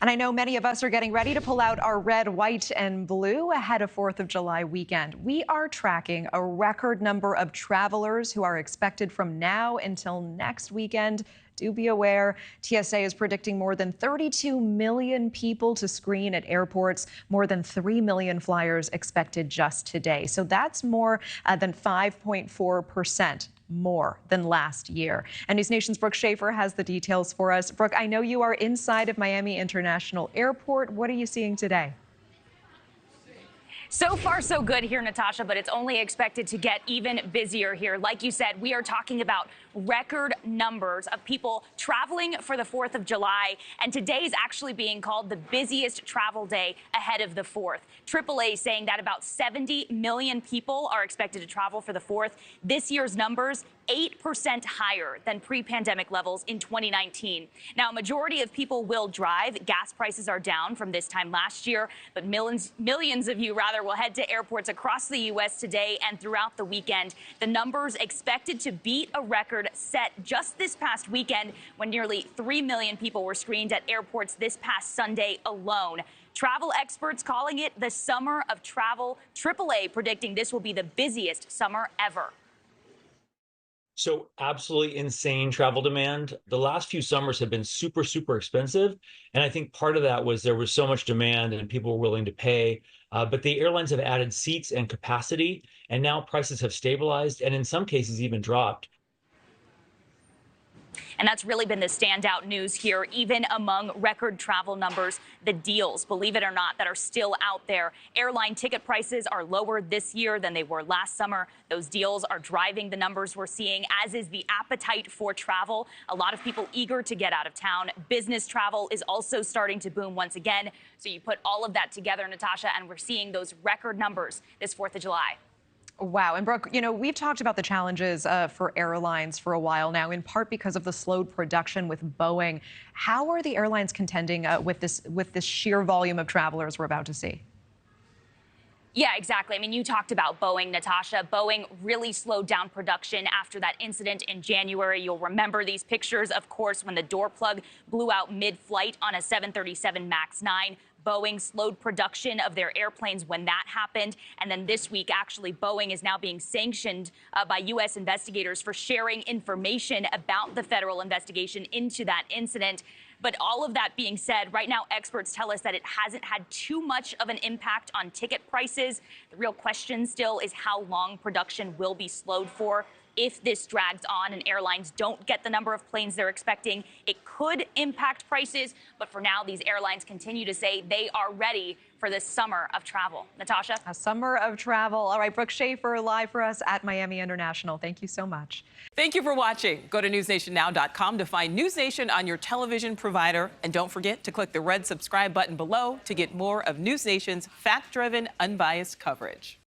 And I know many of us are getting ready to pull out our red, white, and blue ahead of 4th of July weekend. We are tracking a record number of travelers who are expected from now until next weekend. Do be aware, TSA is predicting more than 32 million people to screen at airports, more than 3 million flyers expected just today. So that's more than 5.4% more than last year. And NewsNation's Brooke Schaefer has the details for us. Brooke, I know you are inside of Miami International Airport. What are you seeing today? So far, so good here, Natasha, but it's only expected to get even busier here. Like you said, we are talking about record numbers of people traveling for the 4th of July, and today is actually being called the busiest travel day ahead of the 4th. AAA saying that about 70 million people are expected to travel for the 4th. This year's numbers 8% higher than pre-pandemic levels in 2019. Now, a majority of people will drive. Gas prices are down from this time last year, but millions of you will head to airports across the U.S. today and throughout the weekend. The numbers expected to beat a record set just this past weekend when nearly 3 million people were screened at airports this past Sunday alone. Travel experts calling it the summer of travel. AAA predicting this will be the busiest summer ever. So absolutely insane travel demand. The last few summers have been super, super expensive. And I think part of that was there was so much demand and people were willing to pay. But the airlines have added seats and capacity, and now prices have stabilized and in some cases even dropped. And that's really been the standout news here, even among record travel numbers, the deals, believe it or not, that are still out there. Airline ticket prices are lower this year than they were last summer. Those deals are driving the numbers we're seeing, as is the appetite for travel. A lot of people eager to get out of town. Business travel is also starting to boom once again. So you put all of that together, Natasha, and we're seeing those record numbers this 4th of July. Wow. And Brooke, you know, we've talked about the challenges for airlines for a while now, in part because of the slowed production with Boeing. How are the airlines contending with this sheer volume of travelers we're about to see? Yeah, exactly. I mean, you talked about Boeing, Natasha. Boeing really slowed down production after that incident in January. You'll remember these pictures, of course, when the door plug blew out mid-flight on a 737 MAX 9. Boeing slowed production of their airplanes when that happened. And then this week, actually, Boeing is now being sanctioned by U.S. investigators for sharing information about the federal investigation into that incident. But all of that being said, right now, experts tell us that it hasn't had too much of an impact on ticket prices. The real question still is how long production will be slowed for. If this drags on and airlines don't get the number of planes they're expecting, it could impact prices. But for now, these airlines continue to say they are ready for this summer of travel. Natasha? A summer of travel. All right, Brooke Schaefer live for us at Miami International. Thank you so much. Thank you for watching. Go to newsnationnow.com to find News Nation on your television provider. And don't forget to click the red subscribe button below to get more of News Nation's fact-driven, unbiased coverage.